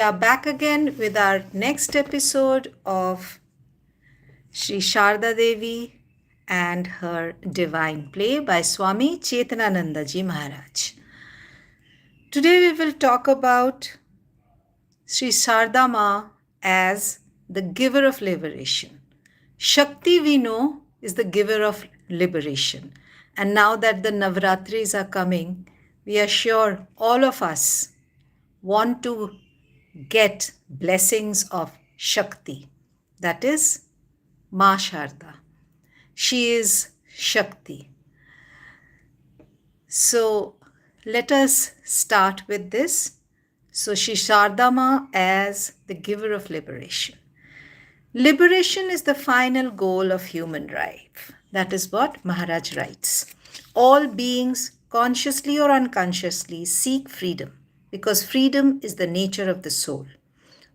We are back again with our next episode of Sri Sarada Devi and her divine play by Swami Chetanananda Ji Maharaj. Today we will talk about Sri Sarada Ma as the giver of liberation. Shakti, we know, is the giver of liberation. And now that the Navratris are coming, we are sure all of us want to get blessings of Shakti. That is Ma Sharda. She is Shakti. So let us start with this. So Shri Shardama as the giver of liberation. Liberation is the final goal of human life. That is what Maharaj writes. All beings, consciously or unconsciously, seek freedom because freedom is the nature of the soul.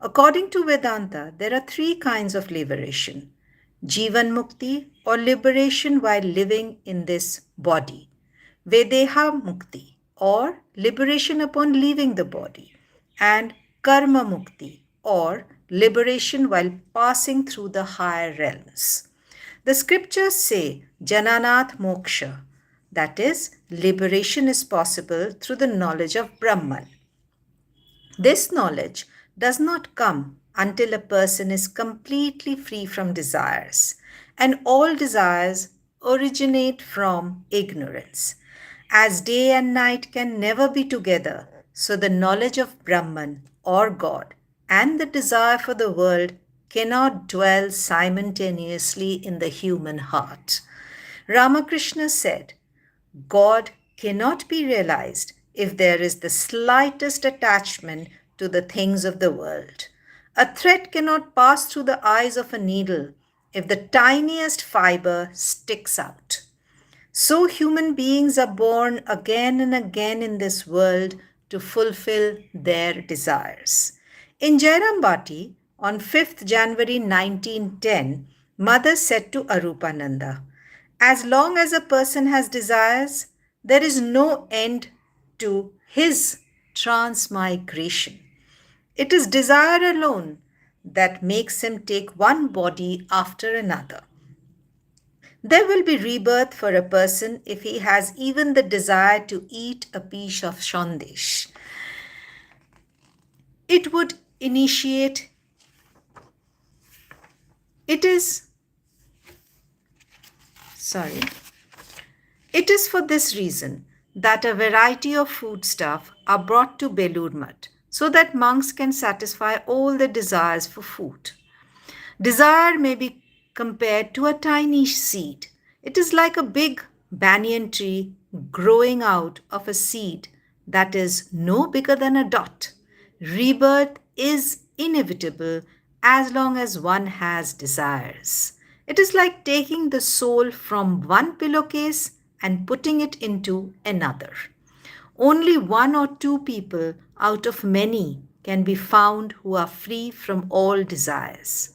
According to Vedanta, there are three kinds of liberation. Jivan Mukti or liberation while living in this body. Vedeha Mukti or liberation upon leaving the body. And Karma Mukti or liberation while passing through the higher realms. The scriptures say Jananath Moksha, that is, liberation is possible through the knowledge of Brahman. This knowledge does not come until a person is completely free from desires, and all desires originate from ignorance. As day and night can never be together, so the knowledge of Brahman or God and the desire for the world cannot dwell simultaneously in the human heart. Ramakrishna said, God cannot be realized if there is the slightest attachment to the things of the world. A thread cannot pass through the eyes of a needle if the tiniest fiber sticks out. So human beings are born again and again in this world to fulfill their desires. In Jairambati, on 5th January 1910, Mother said to Arupananda, as long as a person has desires, there is no end to his transmigration. It is desire alone that makes him take one body after another. There will be rebirth for a person if he has even the desire to eat a piece of shandesh. It would initiate. It is for this reason that a variety of foodstuff are brought to Belur Mutt so that monks can satisfy all their desires for food. Desire may be compared to a tiny seed. It is like a big banyan tree growing out of a seed that is no bigger than a dot. Rebirth is inevitable as long as one has desires. It is like taking the soul from one pillowcase and putting it into another. Only one or two people out of many can be found who are free from all desires.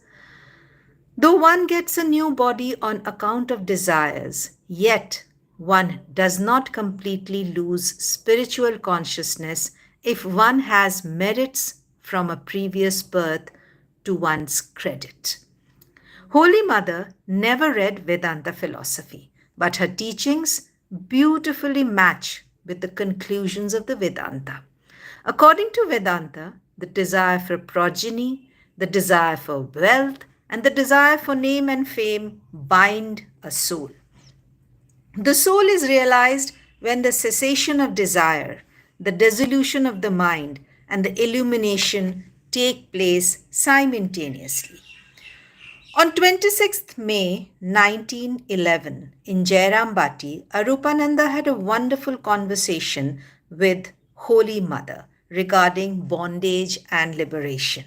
Though one gets a new body on account of desires, yet one does not completely lose spiritual consciousness if one has merits from a previous birth to one's credit. Holy Mother never read Vedanta philosophy, but her teachings beautifully match with the conclusions of the Vedanta. According to Vedanta, the desire for progeny, the desire for wealth, and the desire for name and fame bind a soul. The soul is realized when the cessation of desire, the dissolution of the mind, and the illumination take place simultaneously. On 26th May 1911, in Jairambati, Arupananda had a wonderful conversation with Holy Mother regarding bondage and liberation.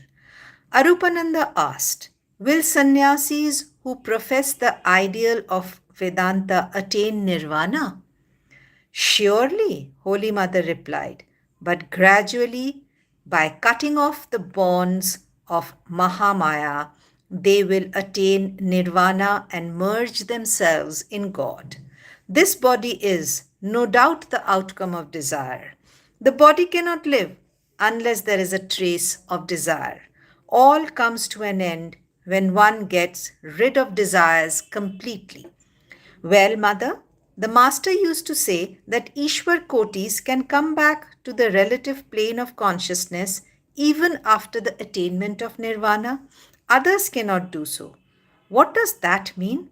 Arupananda asked, will sannyasis who profess the ideal of Vedanta attain nirvana? Surely, Holy Mother replied, but gradually, by cutting off the bonds of Mahamaya, they will attain nirvana and merge themselves in God. This body is, no doubt, the outcome of desire. The body cannot live unless there is a trace of desire. All comes to an end when one gets rid of desires completely. Well, mother, the master used to say that Ishwar Kotis can come back to the relative plane of consciousness even after the attainment of nirvana. Others cannot do so. What does that mean?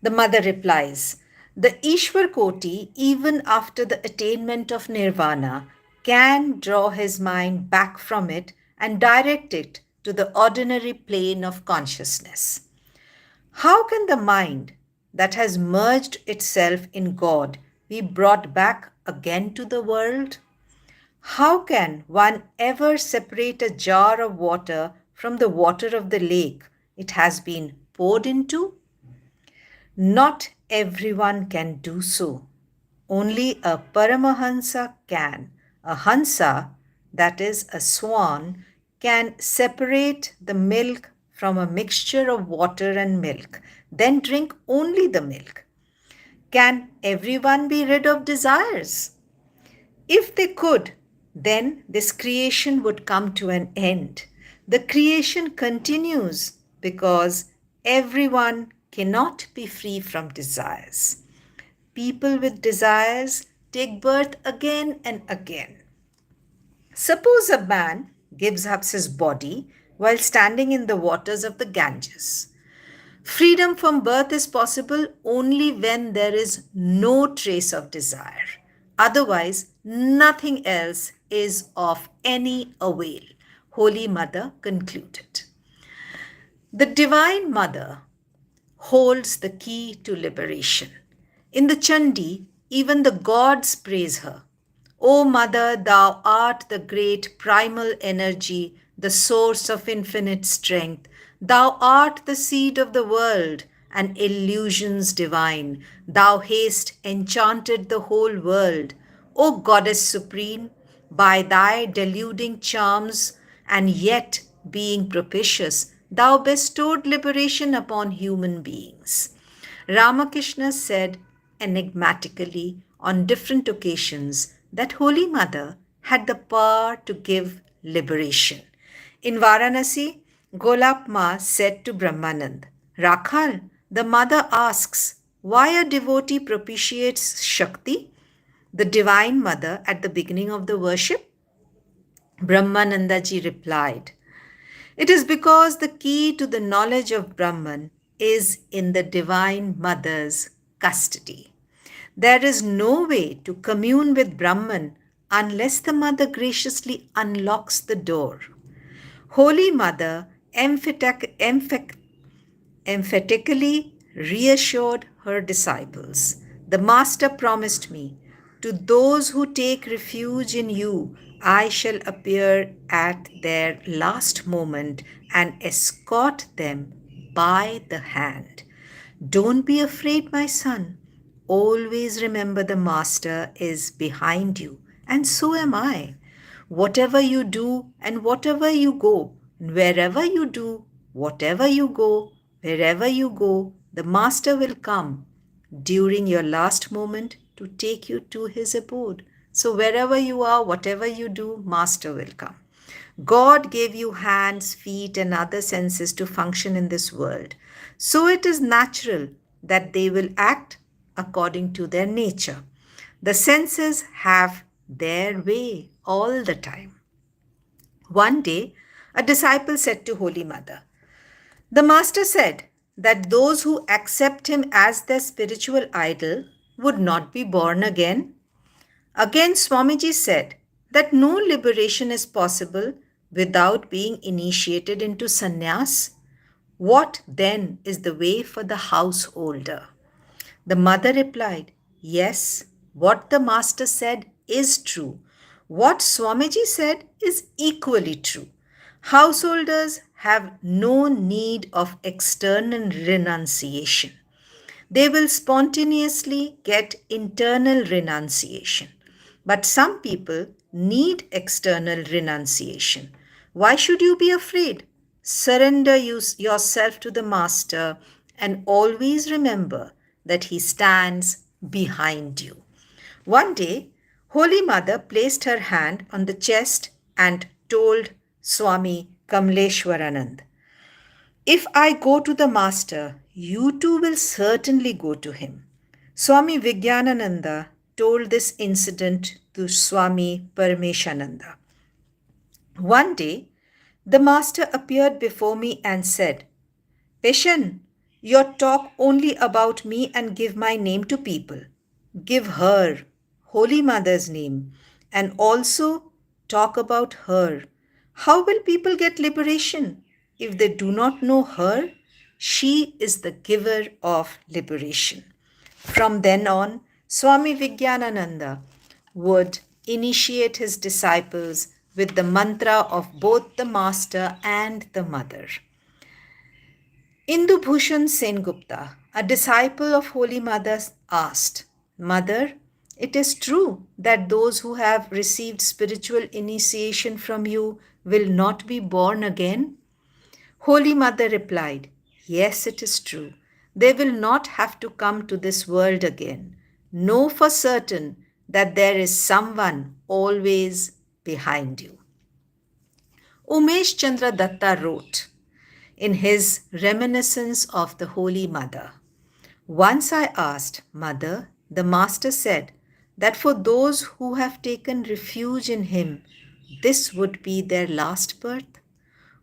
The mother replies, the Ishwar Koti, even after the attainment of nirvana, can draw his mind back from it and direct it to the ordinary plane of consciousness. How can the mind that has merged itself in God be brought back again to the world? How can one ever separate a jar of water from the water of the lake it has been poured into? Not everyone can do so. Only a Paramahansa can. A Hansa, that is a swan, can separate the milk from a mixture of water and milk, then drink only the milk. Can everyone be rid of desires? If they could, then this creation would come to an end. The creation continues because everyone cannot be free from desires. People with desires take birth again and again. Suppose a man gives up his body while standing in the waters of the Ganges. Freedom from birth is possible only when there is no trace of desire. Otherwise, nothing else is of any avail. Holy Mother concluded. The Divine Mother holds the key to liberation. In the Chandi, even the gods praise her. O Mother, thou art the great primal energy, the source of infinite strength. Thou art the seed of the world and illusions divine. Thou hast enchanted the whole world. O Goddess supreme, by thy deluding charms and yet being propitious, thou bestowed liberation upon human beings. Ramakrishna said enigmatically on different occasions that Holy Mother had the power to give liberation. In Varanasi, Golap Ma said to Brahmanand, Rakhal, the mother asks, why a devotee propitiates Shakti, the divine mother, at the beginning of the worship? Brahmanandaji replied, it is because the key to the knowledge of Brahman is in the Divine Mother's custody. There is no way to commune with Brahman unless the Mother graciously unlocks the door. Holy Mother emphatically reassured her disciples. The Master promised me, to those who take refuge in you, I shall appear at their last moment and escort them by the hand. Don't be afraid, my son. Always remember the Master is behind you, and so am I. Whatever you do and whatever you go, and wherever you do, whatever you go, wherever you go, the Master will come during your last moment to take you to his abode. So wherever you are, whatever you do, Master will come. God gave you hands, feet, and other senses to function in this world. So it is natural that they will act according to their nature. The senses have their way all the time. One day, a disciple said to Holy Mother, the Master said that those who accept him as their spiritual idol would not be born again. Again, Swamiji said that no liberation is possible without being initiated into sannyas. What then is the way for the householder? The mother replied, yes, what the Master said is true. What Swamiji said is equally true. Householders have no need of external renunciation. They will spontaneously get internal renunciation. But some people need external renunciation. Why should you be afraid? Surrender yourself to the Master and always remember that he stands behind you. One day, Holy Mother placed her hand on the chest and told Swami Kamleshwaranand, "If I go to the Master, you too will certainly go to him." Swami Vijnanananda told this incident to Swami Parameshananda. One day, the Master appeared before me and said, "Peshan, your talk only about me and give my name to people. Give her, Holy Mother's name, and also talk about her. How will people get liberation if they do not know her? She is the giver of liberation." From then on, Swami Vijnanananda would initiate his disciples with the mantra of both the Master and the Mother. Indu Bhushan Sengupta, a disciple of Holy Mother, asked, "Mother, it is true that those who have received spiritual initiation from you will not be born again?" Holy Mother replied, "Yes, it is true. They will not have to come to this world again. Know for certain that there is someone always behind you." Umesh Chandra Datta wrote in his Reminiscence of the Holy Mother, "Once I asked, Mother, the Master said that for those who have taken refuge in him, this would be their last birth.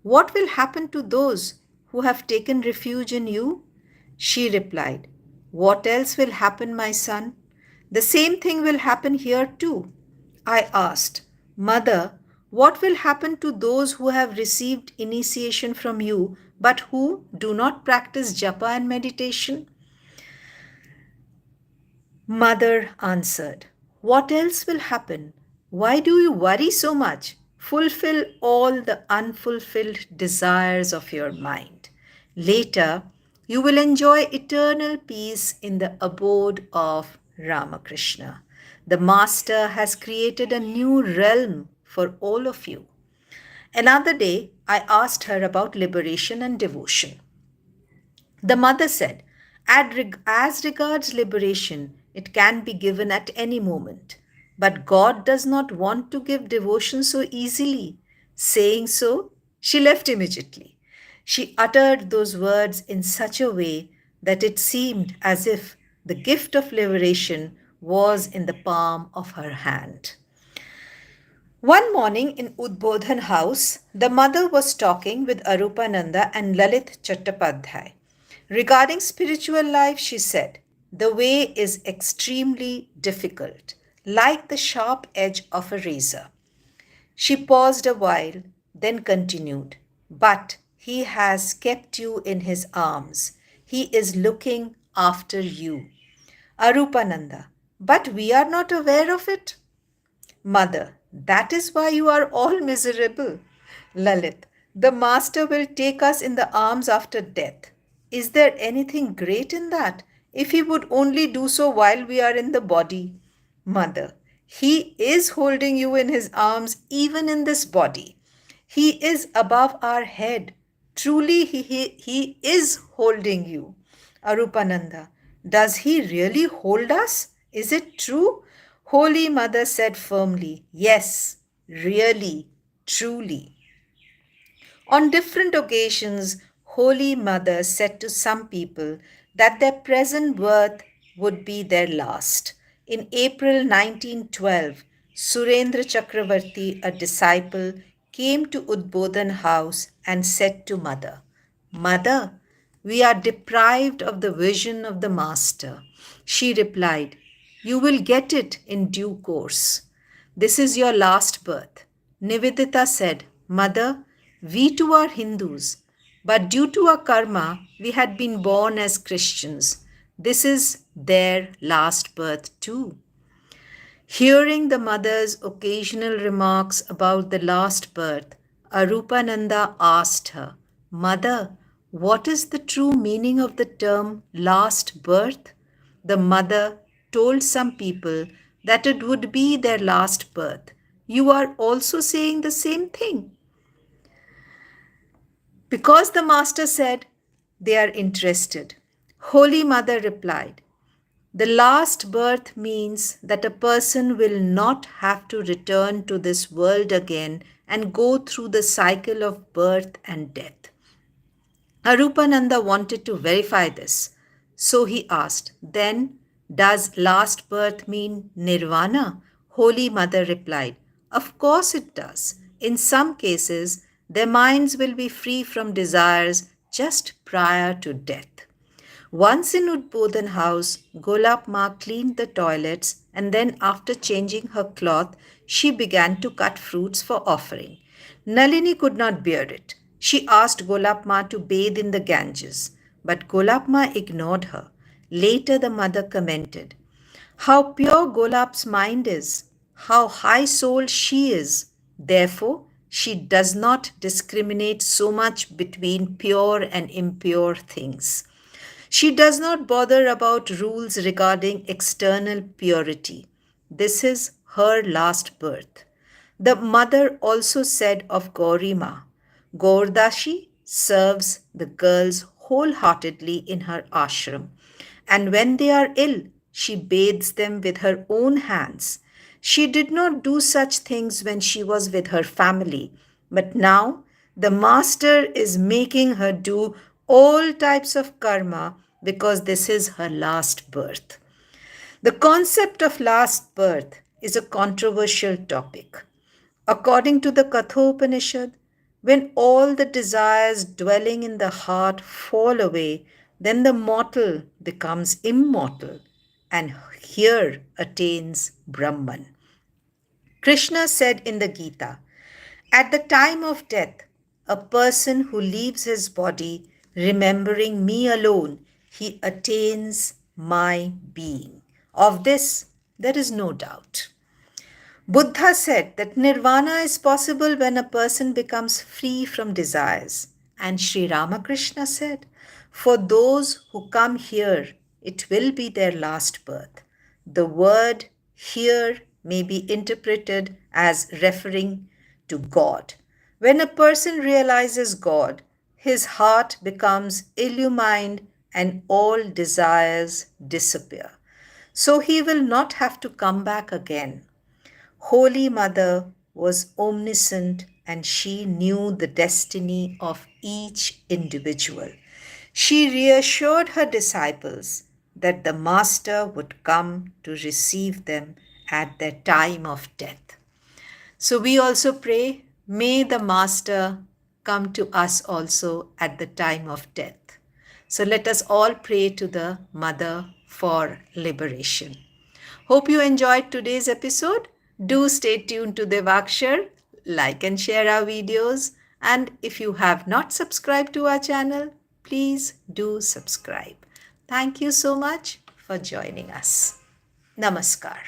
What will happen to those who have taken refuge in you?" She replied, "What else will happen, my son? The same thing will happen here too." I asked, "Mother, what will happen to those who have received initiation from you but who do not practice japa and meditation?" Mother answered, "What else will happen? Why do you worry so much? Fulfill all the unfulfilled desires of your mind. Later, you will enjoy eternal peace in the abode of Ramakrishna. The Master has created a new realm for all of you." Another day, I asked her about liberation and devotion. The mother said, "As regards liberation, it can be given at any moment. But God does not want to give devotion so easily." Saying so, she left immediately. She uttered those words in such a way that it seemed as if the gift of liberation was in the palm of her hand. One morning in Udbodhan house, the mother was talking with Arupananda and Lalit Chattopadhyay. Regarding spiritual life, she said, "The way is extremely difficult, like the sharp edge of a razor." She paused a while, then continued, "But he has kept you in his arms. He is looking after you." Arupananda, "But we are not aware of it." Mother, "That is why you are all miserable." Lalit, "The Master will take us in the arms after death. Is there anything great in that? If he would only do so while we are in the body." Mother, "He is holding you in his arms even in this body. He is above our head. Truly, he is holding you." Arupananda, "Does he really hold us? Is it true?" Holy Mother said firmly, "Yes, really, truly." On different occasions, Holy Mother said to some people that their present birth would be their last. In April 1912, Surendra Chakravarti, a disciple, came to Udbodhan house and said to Mother, "Mother, we are deprived of the vision of the Master." She replied, "You will get it in due course. This is your last birth." Nivedita said, "Mother, we too are Hindus, but due to our karma, we had been born as Christians. This is their last birth too." Hearing the mother's occasional remarks about the last birth, Arupananda asked her, "Mother, what is the true meaning of the term last birth?" The mother told some people that it would be their last birth. "You are also saying the same thing?" Because the Master said they are interested, Holy Mother replied, The last birth means that a person will not have to return to this world again and go through the cycle of birth and death. Arupananda wanted to verify this. So he asked, then, does last birth mean nirvana? Holy Mother replied, of course it does. In some cases, their minds will be free from desires just prior to death. Once in Udbodhan house, Golap Ma cleaned the toilets and then after changing her cloth, she began to cut fruits for offering. Nalini could not bear it. She asked Golap Ma to bathe in the Ganges, but Golap Ma ignored her. Later the mother commented, how pure Golap's mind is, how high-souled she is. Therefore, she does not discriminate so much between pure and impure things. She does not bother about rules regarding external purity. This is her last birth. The mother also said of Gaurima, Gaurdashi serves the girls wholeheartedly in her ashram, and when they are ill, she bathes them with her own hands. She did not do such things when she was with her family, but now the master is making her do all types of karma because this is her last birth. The concept of last birth is a controversial topic. According to the Kathopanishad, when all the desires dwelling in the heart fall away, then the mortal becomes immortal and here attains Brahman. Krishna said in the Gita, at the time of death, a person who leaves his body, remembering me alone, he attains my being. Of this, there is no doubt. Buddha said that nirvana is possible when a person becomes free from desires. And Sri Ramakrishna said, for those who come here, it will be their last birth. The word here may be interpreted as referring to God. When a person realizes God, his heart becomes illumined and all desires disappear. So he will not have to come back again. Holy Mother was omniscient and she knew the destiny of each individual. She reassured her disciples that the Master would come to receive them at their time of death. So we also pray, may the Master come to us also at the time of death. So let us all pray to the Mother for liberation. Hope you enjoyed today's episode. Do stay tuned to Devakshar, like and share our videos. And if you have not subscribed to our channel, please do subscribe. Thank you so much for joining us. Namaskar.